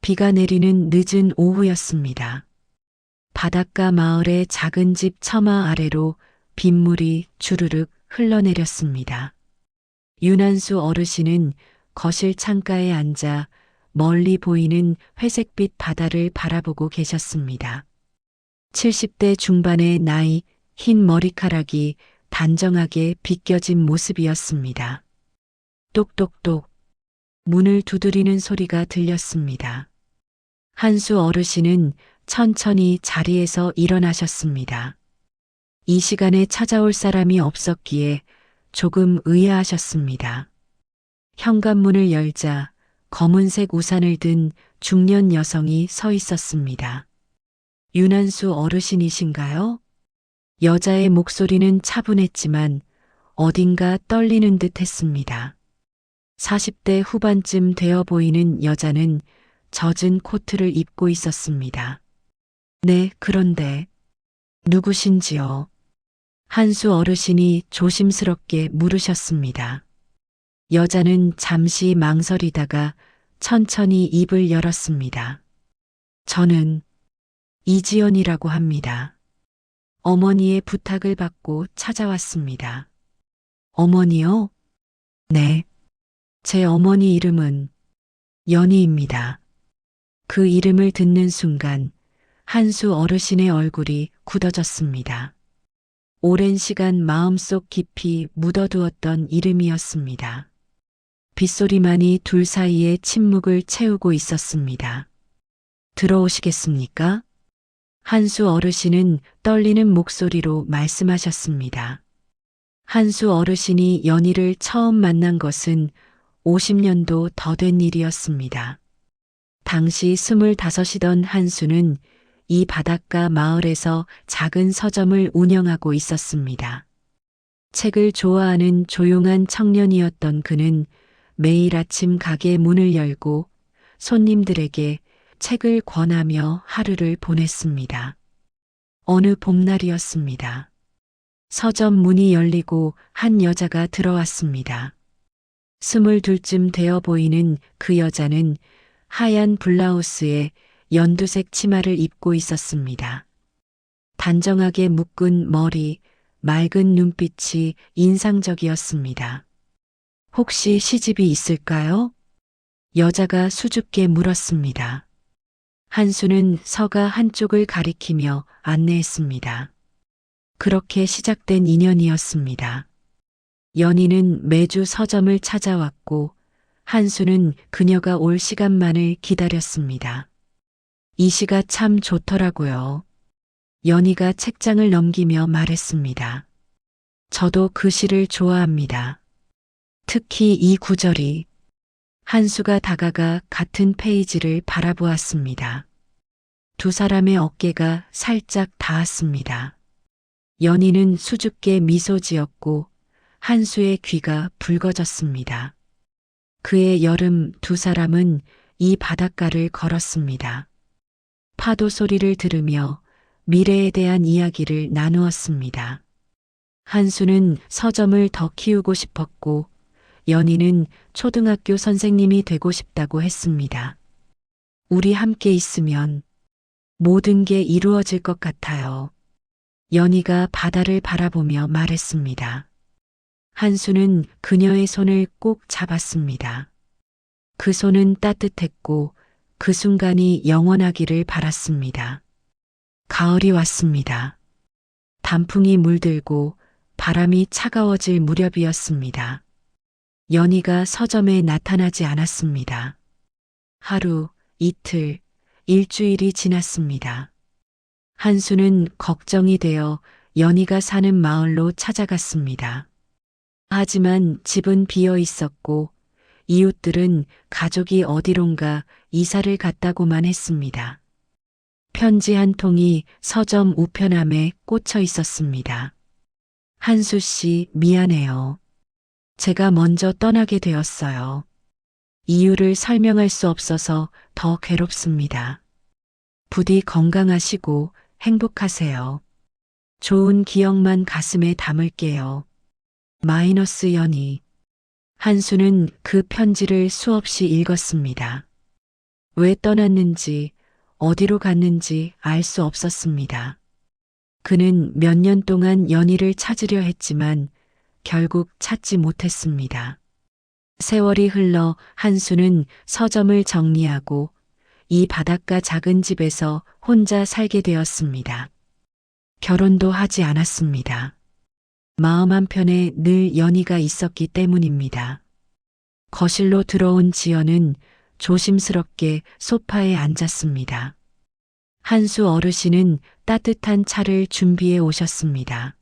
비가 내리는 늦은 오후였습니다. 바닷가 마을의 작은 집 처마 아래로 빗물이 주르륵 흘러내렸습니다. 윤한수 어르신은 거실 창가에 앉아 멀리 보이는 회색빛 바다를 바라보고 계셨습니다. 70대 중반의 나이, 흰 머리카락이 단정하게 빗겨진 모습이었습니다. 똑똑똑 문을 두드리는 소리가 들렸습니다. 한수 어르신은 천천히 자리에서 일어나셨습니다. 이 시간에 찾아올 사람이 없었기에 조금 의아하셨습니다. 현관문을 열자 검은색 우산을 든 중년 여성이 서 있었습니다. 윤한수 어르신이신가요? 여자의 목소리는 차분했지만 어딘가 떨리는 듯 했습니다. 40대 후반쯤 되어 보이는 여자는 젖은 코트를 입고 있었습니다. 네, 그런데 누구신지요? 한수 어르신이 조심스럽게 물으셨습니다. 여자는 잠시 망설이다가 천천히 입을 열었습니다. 저는 이지연이라고 합니다. 어머니의 부탁을 받고 찾아왔습니다. 어머니요? 네. 제 어머니 이름은 연희입니다. 그 이름을 듣는 순간 한수 어르신의 얼굴이 굳어졌습니다. 오랜 시간 마음속 깊이 묻어두었던 이름이었습니다. 빗소리만이 둘 사이의 침묵을 채우고 있었습니다. 들어오시겠습니까? 한수 어르신은 떨리는 목소리로 말씀하셨습니다. 한수 어르신이 연희를 처음 만난 것은 50년도 더 된 일이었습니다. 당시 25이던 한수는 이 바닷가 마을에서 작은 서점을 운영하고 있었습니다. 책을 좋아하는 조용한 청년이었던 그는 매일 아침 가게 문을 열고 손님들에게 책을 권하며 하루를 보냈습니다. 어느 봄날이었습니다. 서점 문이 열리고 한 여자가 들어왔습니다. 22쯤 되어 보이는 그 여자는 하얀 블라우스에 연두색 치마를 입고 있었습니다. 단정하게 묶은 머리, 맑은 눈빛이 인상적이었습니다. 혹시 시집이 있을까요? 여자가 수줍게 물었습니다. 한수는 서가 한쪽을 가리키며 안내했습니다. 그렇게 시작된 인연이었습니다. 연희는 매주 서점을 찾아왔고 한수는 그녀가 올 시간만을 기다렸습니다. 이 시가 참 좋더라고요. 연희가 책장을 넘기며 말했습니다. 저도 그 시를 좋아합니다. 특히 이 구절이. 한수가 다가가 같은 페이지를 바라보았습니다. 두 사람의 어깨가 살짝 닿았습니다. 연희는 수줍게 미소 지었고 한수의 귀가 붉어졌습니다. 그해 여름 두 사람은 이 바닷가를 걸었습니다. 파도 소리를 들으며 미래에 대한 이야기를 나누었습니다. 한수는 서점을 더 키우고 싶었고 연희는 초등학교 선생님이 되고 싶다고 했습니다. 우리 함께 있으면 모든 게 이루어질 것 같아요. 연희가 바다를 바라보며 말했습니다. 한수는 그녀의 손을 꼭 잡았습니다. 그 손은 따뜻했고 그 순간이 영원하기를 바랐습니다. 가을이 왔습니다. 단풍이 물들고 바람이 차가워질 무렵이었습니다. 연희가 서점에 나타나지 않았습니다. 하루, 이틀, 일주일이 지났습니다. 한수는 걱정이 되어 연희가 사는 마을로 찾아갔습니다. 하지만 집은 비어 있었고 이웃들은 가족이 어디론가 이사를 갔다고만 했습니다. 편지 한 통이 서점 우편함에 꽂혀 있었습니다. 한수 씨, 미안해요. 제가 먼저 떠나게 되었어요. 이유를 설명할 수 없어서 더 괴롭습니다. 부디 건강하시고 행복하세요. 좋은 기억만 가슴에 담을게요. 마이너스 연희. 한수는 그 편지를 수없이 읽었습니다. 왜 떠났는지, 어디로 갔는지 알 수 없었습니다. 그는 몇 년 동안 연희를 찾으려 했지만 결국 찾지 못했습니다. 세월이 흘러 한수는 서점을 정리하고 이 바닷가 작은 집에서 혼자 살게 되었습니다. 결혼도 하지 않았습니다. 마음 한편에 늘 연희가 있었기 때문입니다. 거실로 들어온 지연은 조심스럽게 소파에 앉았습니다. 한수 어르신은 따뜻한 차를 준비해 오셨습니다.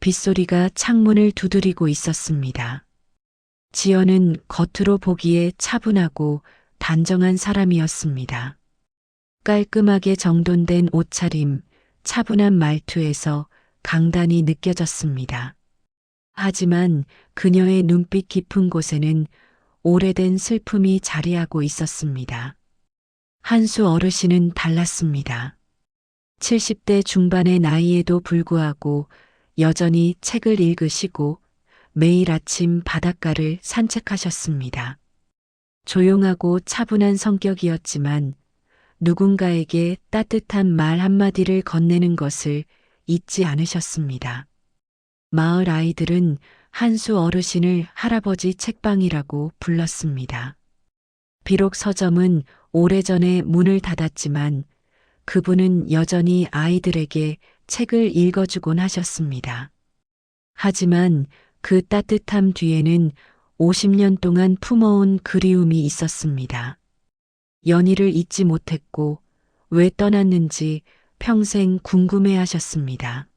빗소리가 창문을 두드리고 있었습니다. 지연은 겉으로 보기에 차분하고 단정한 사람이었습니다. 깔끔하게 정돈된 옷차림, 차분한 말투에서 강단이 느껴졌습니다. 하지만 그녀의 눈빛 깊은 곳에는 오래된 슬픔이 자리하고 있었습니다. 한수 어르신은 달랐습니다. 70대 중반의 나이에도 불구하고 여전히 책을 읽으시고 매일 아침 바닷가를 산책하셨습니다. 조용하고 차분한 성격이었지만 누군가에게 따뜻한 말 한마디를 건네는 것을 잊지 않으셨습니다. 마을 아이들은 한수 어르신을 할아버지 책방이라고 불렀습니다. 비록 서점은 오래전에 문을 닫았지만 그분은 여전히 아이들에게 책을 읽어주곤 하셨습니다. 하지만 그 따뜻함 뒤에는 50년 동안 품어온 그리움이 있었습니다. 연희를 잊지 못했고 왜 떠났는지 평생 궁금해 하셨습니다.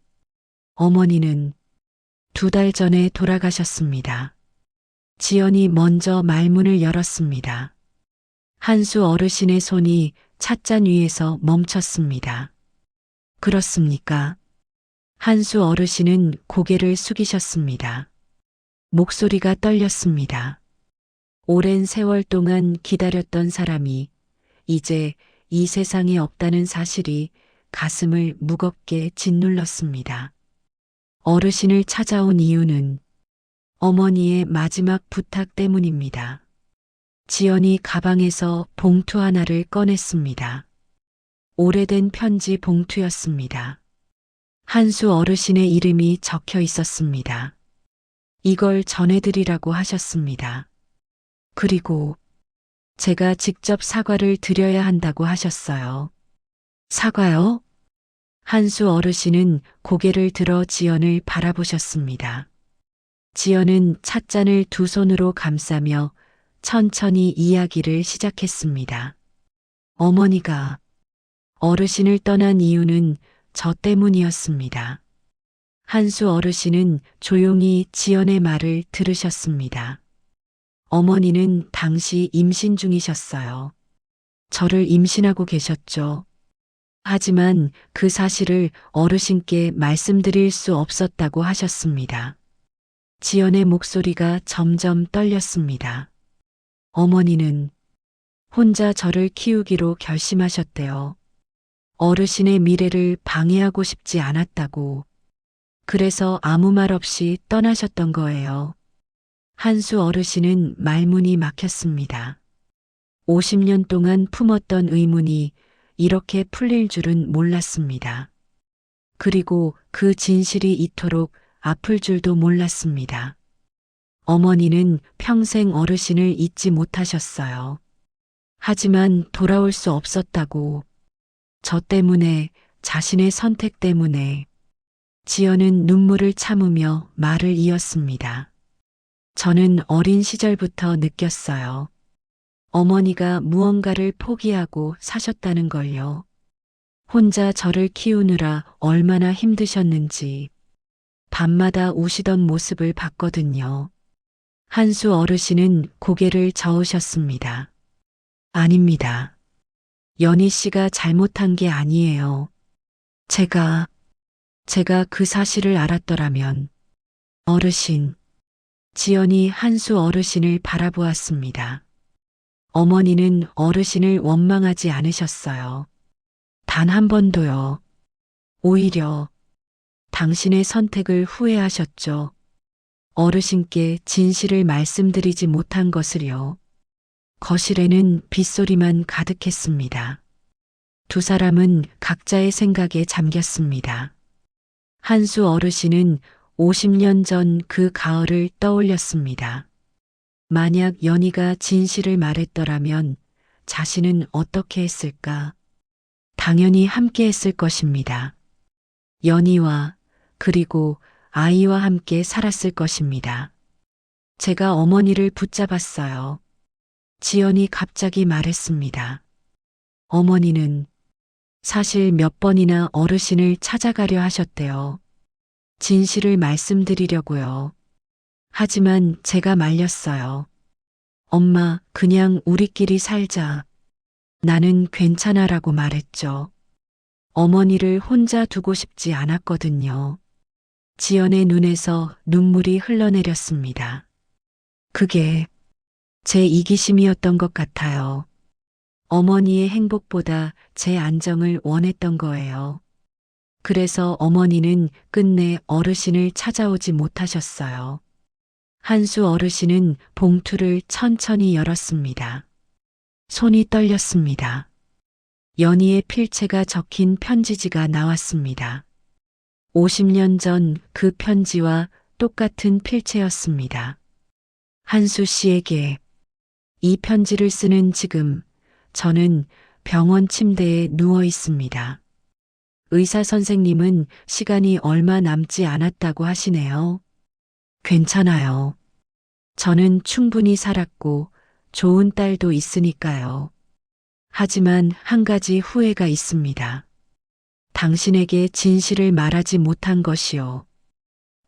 어머니는 2달 전에 돌아가셨습니다. 지연이 먼저 말문을 열었습니다. 한수 어르신의 손이 찻잔 위에서 멈췄습니다. 그렇습니까? 한수 어르신은 고개를 숙이셨습니다. 목소리가 떨렸습니다. 오랜 세월 동안 기다렸던 사람이 이제 이 세상에 없다는 사실이 가슴을 무겁게 짓눌렀습니다. 어르신을 찾아온 이유는 어머니의 마지막 부탁 때문입니다. 지연이 가방에서 봉투 하나를 꺼냈습니다. 오래된 편지 봉투였습니다. 한수 어르신의 이름이 적혀 있었습니다. 이걸 전해드리라고 하셨습니다. 그리고 제가 직접 사과를 드려야 한다고 하셨어요. 사과요? 한수 어르신은 고개를 들어 지연을 바라보셨습니다. 지연은 찻잔을 2손으로 감싸며 천천히 이야기를 시작했습니다. 어머니가 어르신을 떠난 이유는 저 때문이었습니다. 한수 어르신은 조용히 지연의 말을 들으셨습니다. 어머니는 당시 임신 중이셨어요. 저를 임신하고 계셨죠. 하지만 그 사실을 어르신께 말씀드릴 수 없었다고 하셨습니다. 지연의 목소리가 점점 떨렸습니다. 어머니는 혼자 저를 키우기로 결심하셨대요. 어르신의 미래를 방해하고 싶지 않았다고. 그래서 아무 말 없이 떠나셨던 거예요. 한수 어르신은 말문이 막혔습니다. 50년 동안 품었던 의문이 이렇게 풀릴 줄은 몰랐습니다. 그리고 그 진실이 이토록 아플 줄도 몰랐습니다. 어머니는 평생 어르신을 잊지 못하셨어요. 하지만 돌아올 수 없었다고. 저 때문에, 자신의 선택 때문에. 지연은 눈물을 참으며 말을 이었습니다. 저는 어린 시절부터 느꼈어요. 어머니가 무언가를 포기하고 사셨다는 걸요. 혼자 저를 키우느라 얼마나 힘드셨는지 밤마다 우시던 모습을 봤거든요. 한수 어르신은 고개를 저으셨습니다. 아닙니다. 연희 씨가 잘못한 게 아니에요. 제가 그 사실을 알았더라면. 어르신. 지연이 한수 어르신을 바라보았습니다. 어머니는 어르신을 원망하지 않으셨어요. 단 한 번도요. 오히려 당신의 선택을 후회하셨죠. 어르신께 진실을 말씀드리지 못한 것을요. 거실에는 빗소리만 가득했습니다. 두 사람은 각자의 생각에 잠겼습니다. 한수 어르신은 50년 전 그 가을을 떠올렸습니다. 만약 연희가 진실을 말했더라면 자신은 어떻게 했을까? 당연히 함께 했을 것입니다. 연희와 그리고 아이와 함께 살았을 것입니다. 제가 어머니를 붙잡았어요. 지연이 갑자기 말했습니다. 어머니는 사실 몇 번이나 어르신을 찾아가려 하셨대요. 진실을 말씀드리려고요. 하지만 제가 말렸어요. 엄마, 그냥 우리끼리 살자. 나는 괜찮아라고 말했죠. 어머니를 혼자 두고 싶지 않았거든요. 지연의 눈에서 눈물이 흘러내렸습니다. 그게 제 이기심이었던 것 같아요. 어머니의 행복보다 제 안정을 원했던 거예요. 그래서 어머니는 끝내 어르신을 찾아오지 못하셨어요. 한수 어르신은 봉투를 천천히 열었습니다. 손이 떨렸습니다. 연희의 필체가 적힌 편지지가 나왔습니다. 50년 전 그 편지와 똑같은 필체였습니다. 한수 씨에게 이 편지를 쓰는 지금 저는 병원 침대에 누워 있습니다. 의사 선생님은 시간이 얼마 남지 않았다고 하시네요. 괜찮아요. 저는 충분히 살았고 좋은 딸도 있으니까요. 하지만 한 가지 후회가 있습니다. 당신에게 진실을 말하지 못한 것이요.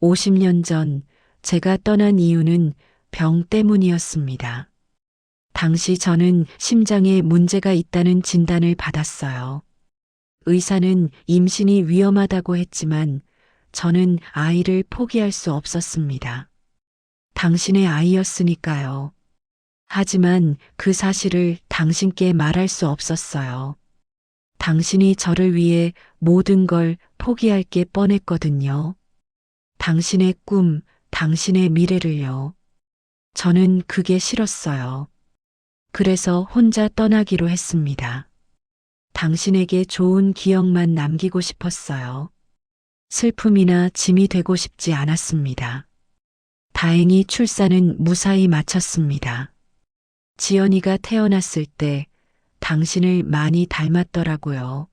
50년 전 제가 떠난 이유는 병 때문이었습니다. 당시 저는 심장에 문제가 있다는 진단을 받았어요. 의사는 임신이 위험하다고 했지만 저는 아이를 포기할 수 없었습니다. 당신의 아이였으니까요. 하지만 그 사실을 당신께 말할 수 없었어요. 당신이 저를 위해 모든 걸 포기할 게 뻔했거든요. 당신의 꿈, 당신의 미래를요. 저는 그게 싫었어요. 그래서 혼자 떠나기로 했습니다. 당신에게 좋은 기억만 남기고 싶었어요. 슬픔이나 짐이 되고 싶지 않았습니다. 다행히 출산은 무사히 마쳤습니다. 지연이가 태어났을 때 당신을 많이 닮았더라고요.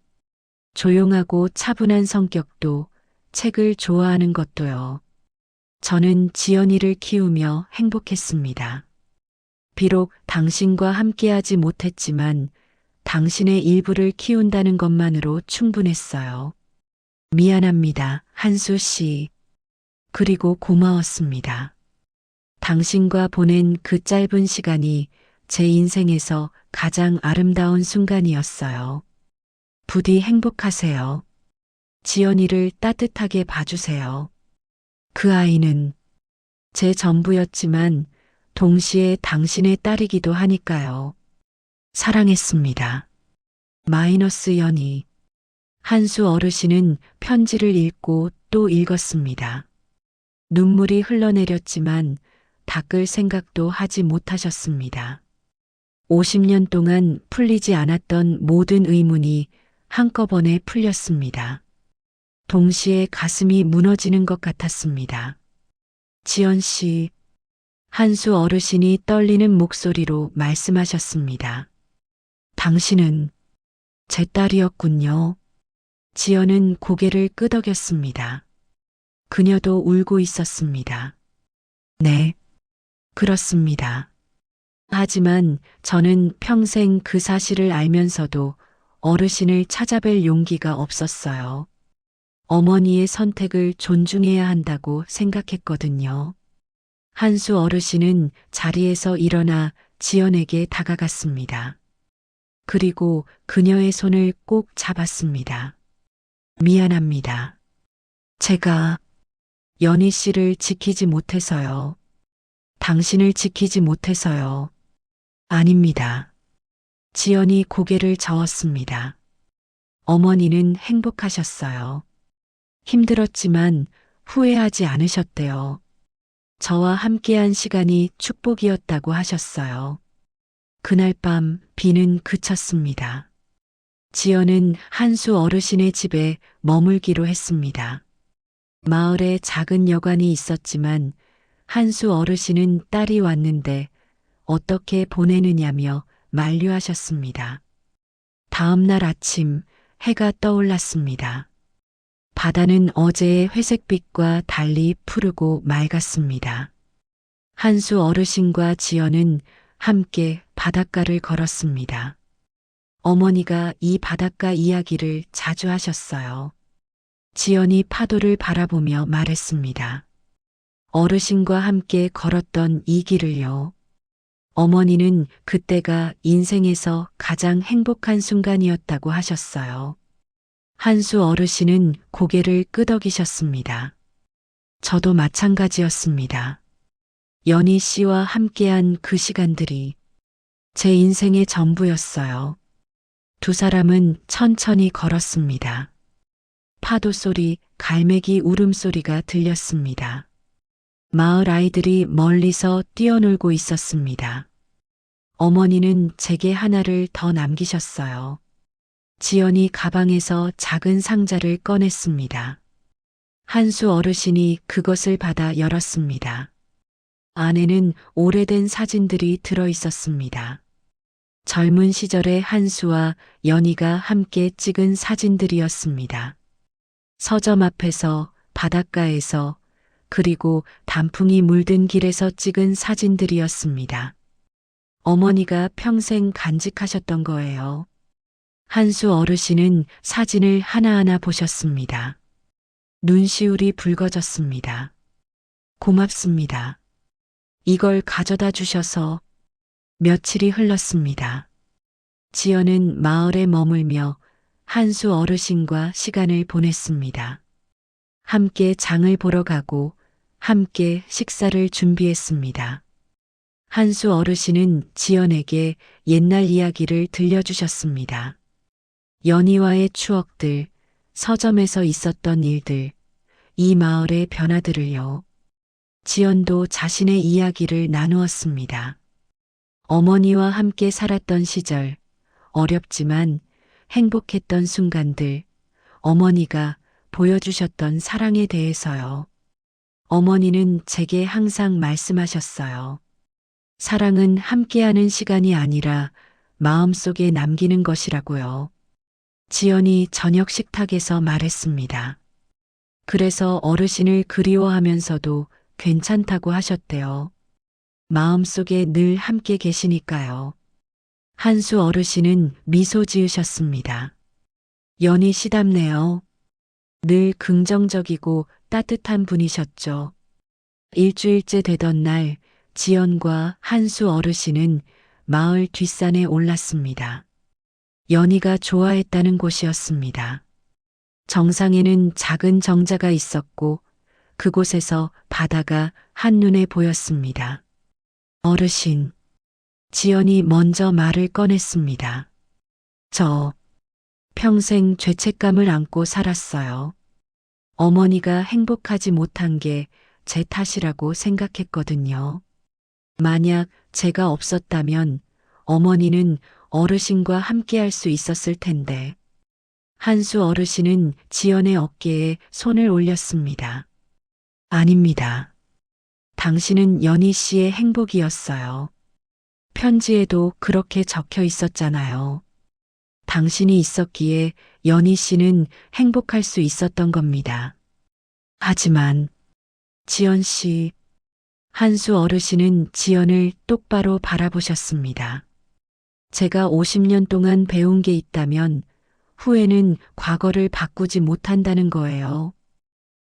조용하고 차분한 성격도 책을 좋아하는 것도요. 저는 지연이를 키우며 행복했습니다. 비록 당신과 함께하지 못했지만 당신의 일부를 키운다는 것만으로 충분했어요. 미안합니다, 한수 씨. 그리고 고마웠습니다. 당신과 보낸 그 짧은 시간이 제 인생에서 가장 아름다운 순간이었어요. 부디 행복하세요. 지연이를 따뜻하게 봐주세요. 그 아이는 제 전부였지만 동시에 당신의 딸이기도 하니까요. 사랑했습니다. 마이너스 연희. 한수 어르신은 편지를 읽고 또 읽었습니다. 눈물이 흘러내렸지만 닦을 생각도 하지 못하셨습니다. 50년 동안 풀리지 않았던 모든 의문이 한꺼번에 풀렸습니다. 동시에 가슴이 무너지는 것 같았습니다. 지연 씨, 한수 어르신이 떨리는 목소리로 말씀하셨습니다. 당신은 제 딸이었군요. 지연은 고개를 끄덕였습니다. 그녀도 울고 있었습니다. 네, 그렇습니다. 하지만 저는 평생 그 사실을 알면서도 어르신을 찾아뵐 용기가 없었어요. 어머니의 선택을 존중해야 한다고 생각했거든요. 한수 어르신은 자리에서 일어나 지연에게 다가갔습니다. 그리고 그녀의 손을 꼭 잡았습니다. 미안합니다. 제가 연희 씨를 지키지 못해서요. 당신을 지키지 못해서요. 아닙니다. 지연이 고개를 저었습니다. 어머니는 행복하셨어요. 힘들었지만 후회하지 않으셨대요. 저와 함께한 시간이 축복이었다고 하셨어요. 그날 밤 비는 그쳤습니다. 지연은 한수 어르신의 집에 머물기로 했습니다. 마을에 작은 여관이 있었지만 한수 어르신은 딸이 왔는데 어떻게 보내느냐며 만류하셨습니다. 다음 날 아침 해가 떠올랐습니다. 바다는 어제의 회색빛과 달리 푸르고 맑았습니다. 한수 어르신과 지연은 함께 바닷가를 걸었습니다. 어머니가 이 바닷가 이야기를 자주 하셨어요. 지연이 파도를 바라보며 말했습니다. 어르신과 함께 걸었던 이 길을요. 어머니는 그때가 인생에서 가장 행복한 순간이었다고 하셨어요. 한수 어르신은 고개를 끄덕이셨습니다. 저도 마찬가지였습니다. 연희 씨와 함께한 그 시간들이 제 인생의 전부였어요. 두 사람은 천천히 걸었습니다. 파도 소리, 갈매기 울음소리가 들렸습니다. 마을 아이들이 멀리서 뛰어놀고 있었습니다. 어머니는 제게 하나를 더 남기셨어요. 지연이 가방에서 작은 상자를 꺼냈습니다. 한수 어르신이 그것을 받아 열었습니다. 안에는 오래된 사진들이 들어 있었습니다. 젊은 시절의 한수와 연희가 함께 찍은 사진들이었습니다. 서점 앞에서, 바닷가에서, 그리고 단풍이 물든 길에서 찍은 사진들이었습니다. 어머니가 평생 간직하셨던 거예요. 한수 어르신은 사진을 하나하나 보셨습니다. 눈시울이 붉어졌습니다. 고맙습니다. 이걸 가져다 주셔서. 며칠이 흘렀습니다. 지연은 마을에 머물며 한수 어르신과 시간을 보냈습니다. 함께 장을 보러 가고 함께 식사를 준비했습니다. 한수 어르신은 지연에게 옛날 이야기를 들려주셨습니다. 연희와의 추억들, 서점에서 있었던 일들, 이 마을의 변화들을요. 지연도 자신의 이야기를 나누었습니다. 어머니와 함께 살았던 시절, 어렵지만 행복했던 순간들, 어머니가 보여주셨던 사랑에 대해서요. 어머니는 제게 항상 말씀하셨어요. 사랑은 함께하는 시간이 아니라 마음속에 남기는 것이라고요. 지연이 저녁 식탁에서 말했습니다. 그래서 어르신을 그리워하면서도 괜찮다고 하셨대요. 마음속에 늘 함께 계시니까요. 한수 어르신은 미소 지으셨습니다. 연희 씨답네요. 늘 긍정적이고 따뜻한 분이셨죠. 일주일째 되던 날 지연과 한수 어르신은 마을 뒷산에 올랐습니다. 연희가 좋아했다는 곳이었습니다. 정상에는 작은 정자가 있었고 그곳에서 바다가 한눈에 보였습니다. 어르신, 지연이 먼저 말을 꺼냈습니다. 저 평생 죄책감을 안고 살았어요. 어머니가 행복하지 못한 게 제 탓이라고 생각했거든요. 만약 제가 없었다면 어머니는 어르신과 함께할 수 있었을 텐데. 한수 어르신은 지연의 어깨에 손을 올렸습니다. 아닙니다. 당신은 연희 씨의 행복이었어요. 편지에도 그렇게 적혀 있었잖아요. 당신이 있었기에 연희 씨는 행복할 수 있었던 겁니다. 하지만 지연 씨, 한수 어르신은 지연을 똑바로 바라보셨습니다. 제가 50년 동안 배운 게 있다면 후회는 과거를 바꾸지 못한다는 거예요.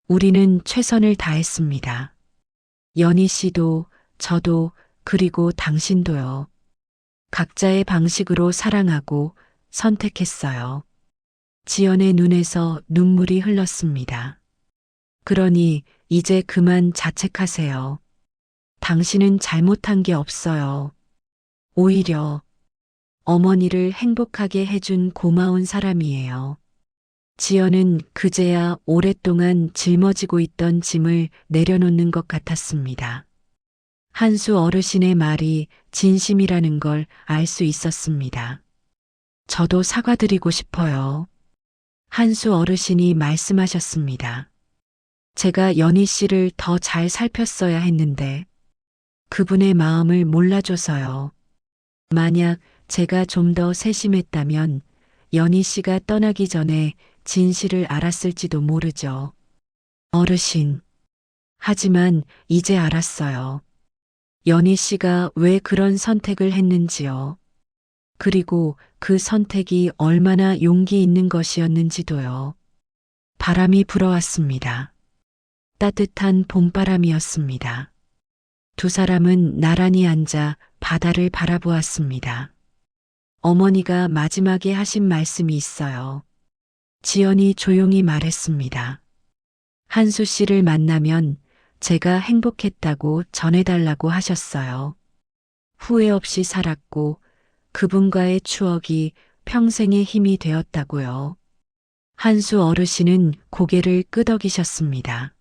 우리는 최선을 다했습니다. 연희 씨도, 저도, 그리고 당신도요. 각자의 방식으로 사랑하고 선택했어요. 지연의 눈에서 눈물이 흘렀습니다. 그러니 이제 그만 자책하세요. 당신은 잘못한 게 없어요. 오히려 어머니를 행복하게 해준 고마운 사람이에요. 지연은 그제야 오랫동안 짊어지고 있던 짐을 내려놓는 것 같았습니다. 한수 어르신의 말이 진심이라는 걸 알 수 있었습니다. 저도 사과드리고 싶어요. 한수 어르신이 말씀하셨습니다. 제가 연희 씨를 더 잘 살폈어야 했는데 그분의 마음을 몰라줘서요. 만약 제가 좀 더 세심했다면 연희 씨가 떠나기 전에 진실을 알았을지도 모르죠. 어르신. 하지만 이제 알았어요. 연희 씨가 왜 그런 선택을 했는지요. 그리고 그 선택이 얼마나 용기 있는 것이었는지도요. 바람이 불어왔습니다. 따뜻한 봄바람이었습니다. 두 사람은 나란히 앉아 바다를 바라보았습니다. 어머니가 마지막에 하신 말씀이 있어요. 지연이 조용히 말했습니다. 한수 씨를 만나면 제가 행복했다고 전해달라고 하셨어요. 후회 없이 살았고 그분과의 추억이 평생의 힘이 되었다고요. 한수 어르신은 고개를 끄덕이셨습니다.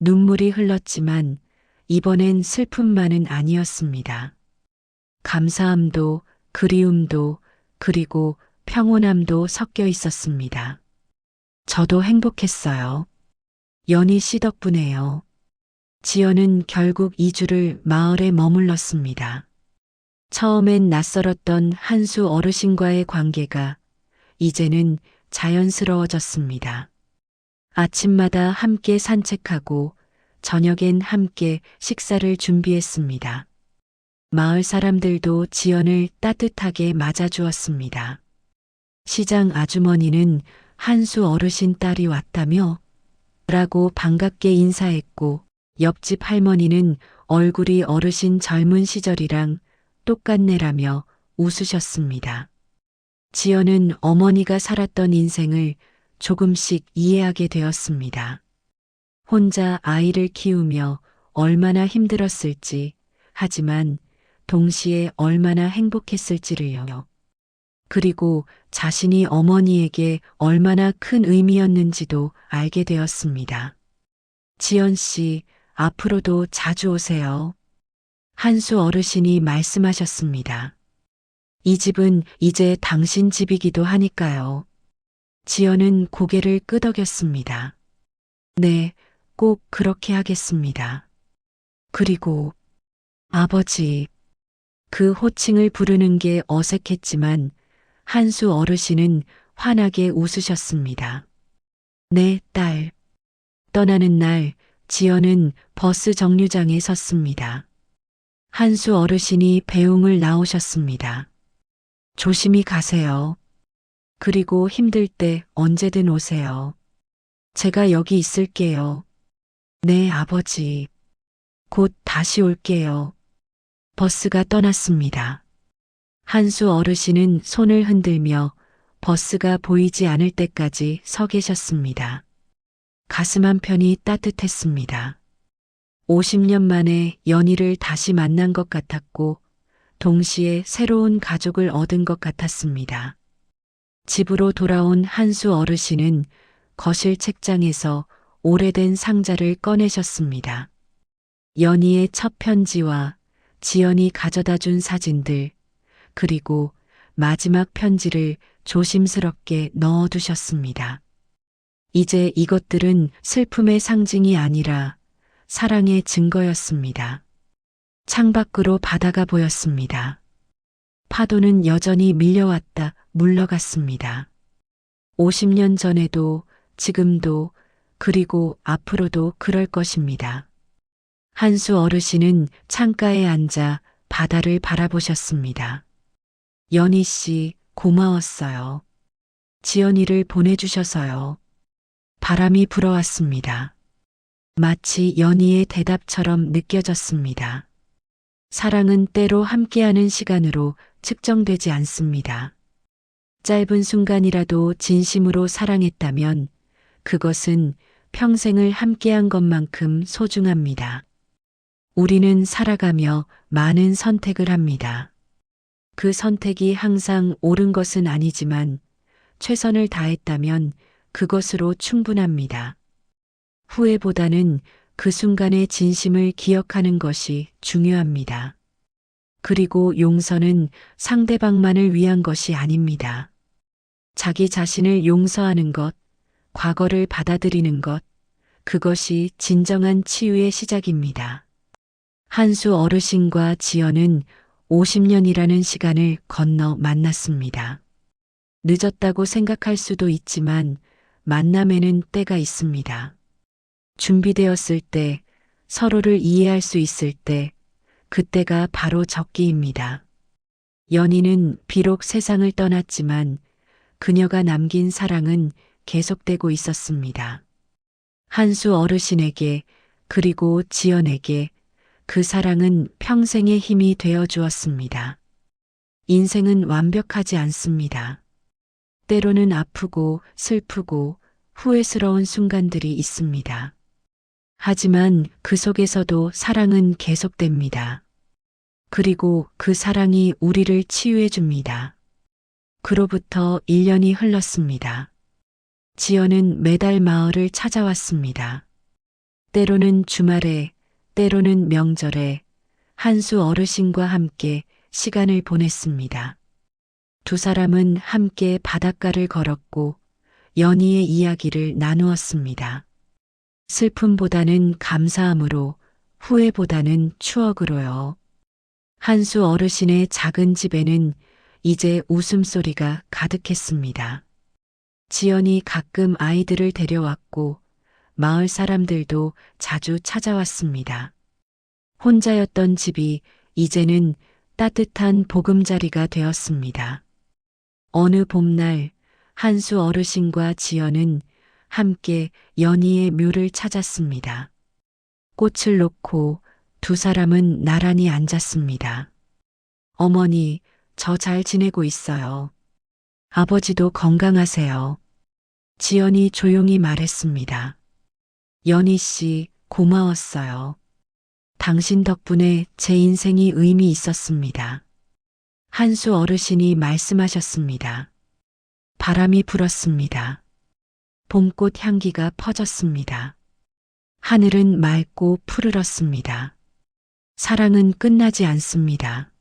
눈물이 흘렀지만 이번엔 슬픔만은 아니었습니다. 감사함도 그리움도 그리고 평온함도 섞여 있었습니다. 저도 행복했어요. 연희 씨 덕분에요. 지연은 결국 2주를 마을에 머물렀습니다. 처음엔 낯설었던 한수 어르신과의 관계가 이제는 자연스러워졌습니다. 아침마다 함께 산책하고 저녁엔 함께 식사를 준비했습니다. 마을 사람들도 지연을 따뜻하게 맞아주었습니다. 시장 아주머니는 한수 어르신 딸이 왔다며? 라고 반갑게 인사했고 옆집 할머니는 얼굴이 어르신 젊은 시절이랑 똑같네라며 웃으셨습니다. 지연은 어머니가 살았던 인생을 조금씩 이해하게 되었습니다. 혼자 아이를 키우며 얼마나 힘들었을지, 하지만 동시에 얼마나 행복했을지를요. 그리고 자신이 어머니에게 얼마나 큰 의미였는지도 알게 되었습니다. 지연 씨, 앞으로도 자주 오세요. 한수 어르신이 말씀하셨습니다. 이 집은 이제 당신 집이기도 하니까요. 지연은 고개를 끄덕였습니다. 네, 꼭 그렇게 하겠습니다. 그리고 아버지, 그 호칭을 부르는 게 어색했지만 한수 어르신은 환하게 웃으셨습니다. 네, 딸. 떠나는 날 지연은 버스 정류장에 섰습니다. 한수 어르신이 배웅을 나오셨습니다. 조심히 가세요. 그리고 힘들 때 언제든 오세요. 제가 여기 있을게요. 네, 아버지. 곧 다시 올게요. 버스가 떠났습니다. 한수 어르신은 손을 흔들며 버스가 보이지 않을 때까지 서 계셨습니다. 가슴 한편이 따뜻했습니다. 50년 만에 연희를 다시 만난 것 같았고 동시에 새로운 가족을 얻은 것 같았습니다. 집으로 돌아온 한수 어르신은 거실 책장에서 오래된 상자를 꺼내셨습니다. 연희의 첫 편지와 지연이 가져다 준 사진들, 그리고 마지막 편지를 조심스럽게 넣어두셨습니다. 이제 이것들은 슬픔의 상징이 아니라 사랑의 증거였습니다. 창밖으로 바다가 보였습니다. 파도는 여전히 밀려왔다 물러갔습니다. 50년 전에도 지금도 그리고 앞으로도 그럴 것입니다. 한수 어르신은 창가에 앉아 바다를 바라보셨습니다. 연희 씨, 고마웠어요. 지연이를 보내주셔서요. 바람이 불어왔습니다. 마치 연희의 대답처럼 느껴졌습니다. 사랑은 때로 함께하는 시간으로 측정되지 않습니다. 짧은 순간이라도 진심으로 사랑했다면 그것은 평생을 함께한 것만큼 소중합니다. 우리는 살아가며 많은 선택을 합니다. 그 선택이 항상 옳은 것은 아니지만 최선을 다했다면 그것으로 충분합니다. 후회보다는 그 순간의 진심을 기억하는 것이 중요합니다. 그리고 용서는 상대방만을 위한 것이 아닙니다. 자기 자신을 용서하는 것, 과거를 받아들이는 것, 그것이 진정한 치유의 시작입니다. 한수 어르신과 지연은 50년이라는 시간을 건너 만났습니다. 늦었다고 생각할 수도 있지만 만남에는 때가 있습니다. 준비되었을 때, 서로를 이해할 수 있을 때, 그때가 바로 적기입니다. 연희는 비록 세상을 떠났지만 그녀가 남긴 사랑은 계속되고 있었습니다. 한수 어르신에게 그리고 지연에게 그 사랑은 평생의 힘이 되어 주었습니다. 인생은 완벽하지 않습니다. 때로는 아프고 슬프고 후회스러운 순간들이 있습니다. 하지만 그 속에서도 사랑은 계속됩니다. 그리고 그 사랑이 우리를 치유해 줍니다. 그로부터 1년이 흘렀습니다. 지연은 매달 마을을 찾아왔습니다. 때로는 주말에, 때로는 명절에 한수 어르신과 함께 시간을 보냈습니다. 두 사람은 함께 바닷가를 걸었고 연희의 이야기를 나누었습니다. 슬픔보다는 감사함으로, 후회보다는 추억으로요. 한수 어르신의 작은 집에는 이제 웃음소리가 가득했습니다. 지연이 가끔 아이들을 데려왔고 마을 사람들도 자주 찾아왔습니다. 혼자였던 집이 이제는 따뜻한 보금자리가 되었습니다. 어느 봄날 한수 어르신과 지연은 함께 연희의 묘를 찾았습니다. 꽃을 놓고 두 사람은 나란히 앉았습니다. 어머니, 저 잘 지내고 있어요. 아버지도 건강하세요. 지연이 조용히 말했습니다. 연희 씨, 고마웠어요. 당신 덕분에 제 인생이 의미 있었습니다. 한수 어르신이 말씀하셨습니다. 바람이 불었습니다. 봄꽃 향기가 퍼졌습니다. 하늘은 맑고 푸르렀습니다. 사랑은 끝나지 않습니다.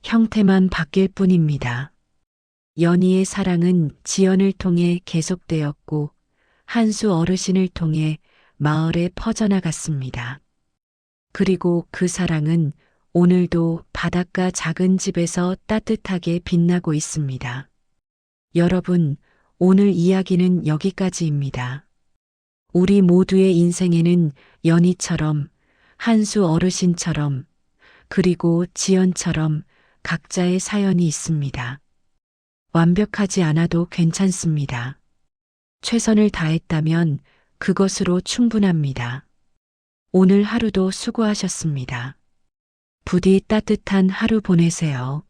형태만 바뀔 뿐입니다. 연희의 사랑은 지연을 통해 계속되었고 한수 어르신을 통해 마을에 퍼져나갔습니다. 그리고 그 사랑은 오늘도 바닷가 작은 집에서 따뜻하게 빛나고 있습니다. 여러분, 오늘 이야기는 여기까지입니다. 우리 모두의 인생에는 연희처럼, 한수 어르신처럼, 그리고 지연처럼 각자의 사연이 있습니다. 완벽하지 않아도 괜찮습니다. 최선을 다했다면 그것으로 충분합니다. 오늘 하루도 수고하셨습니다. 부디 따뜻한 하루 보내세요.